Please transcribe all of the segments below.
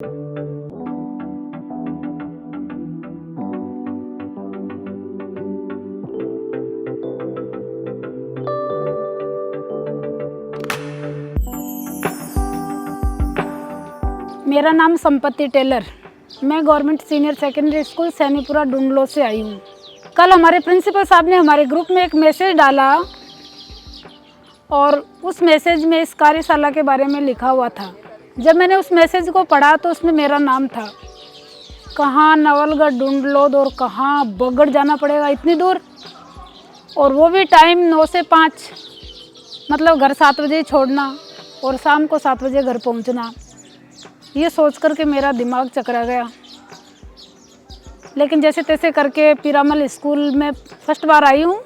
मेरा नाम संपत्ति टेलर। मैं government senior secondary school Sainipura Dundlo से आई हूँ। कल हमारे प्रिंसिपल साहब ने हमारे ग्रुप में एक मैसेज डाला और उस मैसेज में इस कार्यशाला के बारे में लिखा हुआ था। जब मैंने उस मैसेज को पढ़ा तो उसमें मेरा नाम था। कहाँ नवलगढ़ डुंडलो और कहाँ बगड़ जाना पड़ेगा इतनी दूर, और वो भी टाइम 9 से 5, मतलब घर 7 बजे छोड़ना और शाम को 7 बजे घर पहुँचना। ये सोच कर के मेरा दिमाग चकरा गया। लेकिन जैसे तैसे करके पीरामल स्कूल में फर्स्ट बार आई हूँ।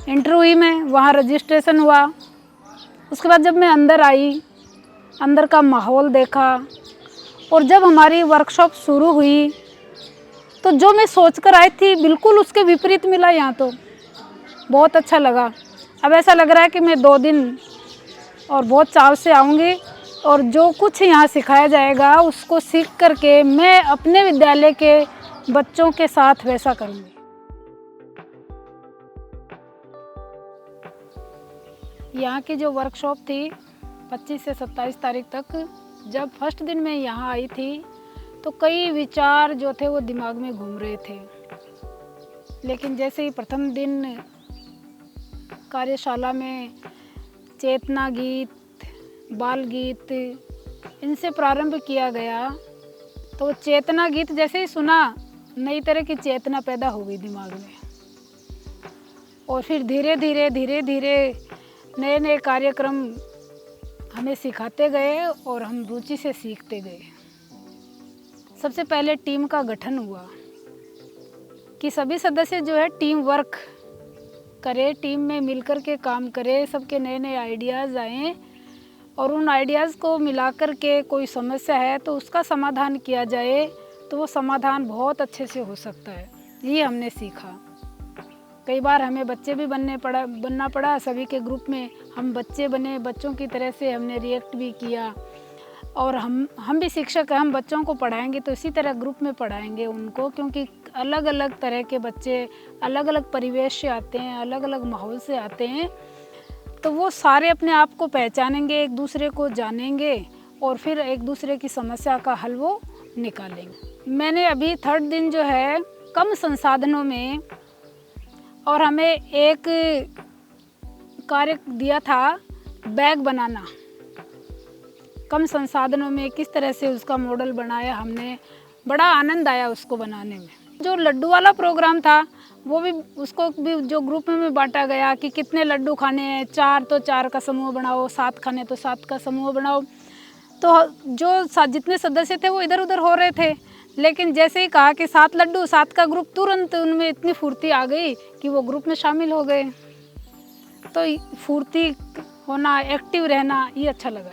इंटरव्यू हुई, में वहाँ रजिस्ट्रेशन हुआ। उसके बाद जब मैं अंदर आई, अंदर का माहौल देखा, और जब हमारी वर्कशॉप शुरू हुई तो जो मैं सोच कर आई थी बिल्कुल उसके विपरीत मिला। यहाँ तो बहुत अच्छा लगा। अब ऐसा लग रहा है कि मैं 2 दिन और बहुत चाव से आऊँगी और जो कुछ यहाँ सिखाया जाएगा उसको सीख करके मैं अपने विद्यालय के बच्चों के साथ वैसा करूँगी। यहाँ की जो वर्कशॉप थी 25 से 27 तारीख तक, जब फर्स्ट दिन मैं यहाँ आई थी तो कई विचार जो थे वो दिमाग में घूम रहे थे। लेकिन जैसे ही प्रथम दिन कार्यशाला में चेतना गीत, बाल गीत, इनसे प्रारंभ किया गया तो चेतना गीत जैसे ही सुना, नई तरह की चेतना पैदा हो गई दिमाग में। और फिर धीरे धीरे नए नए कार्यक्रम हमें सिखाते गए और हम रुचि से सीखते गए। सबसे पहले टीम का गठन हुआ कि सभी सदस्य जो है टीम वर्क करे, टीम में मिलकर के काम करे, सबके नए नए आइडियाज़ आएँ और उन आइडियाज़ को मिलाकर के कोई समस्या है तो उसका समाधान किया जाए तो वो समाधान बहुत अच्छे से हो सकता है। ये हमने सीखा। कई बार हमें बच्चे भी बनना पड़ा। सभी के ग्रुप में हम बच्चे बने, बच्चों की तरह से हमने रिएक्ट भी किया। और हम भी शिक्षक हैं, हम बच्चों को पढ़ाएंगे तो इसी तरह ग्रुप में पढ़ाएंगे उनको, क्योंकि अलग अलग तरह के बच्चे अलग अलग परिवेश से आते हैं, अलग अलग माहौल से आते हैं। तो वो सारे अपने आप को पहचानेंगे, एक दूसरे को जानेंगे और फिर एक दूसरे की समस्या का हल वो निकालेंगे। मैंने अभी 3rd दिन जो है कम संसाधनों में, और हमें एक कार्य दिया था बैग बनाना। कम संसाधनों में किस तरह से उसका मॉडल बनाया हमने, बड़ा आनंद आया उसको बनाने में। जो लड्डू वाला प्रोग्राम था वो भी, उसको भी जो ग्रुप में बांटा गया कि कितने लड्डू खाने हैं, 4 तो 4 का समूह बनाओ, 7 खाने तो 7 का समूह बनाओ। तो जो जितने सदस्य थे वो इधर उधर हो रहे थे, लेकिन जैसे ही कहा कि 7 लड्डू 7 का ग्रुप, तुरंत उनमें इतनी फुर्ती आ गई कि वो ग्रुप में शामिल हो गए। तो फुर्ती होना, एक्टिव रहना, ये अच्छा लगा।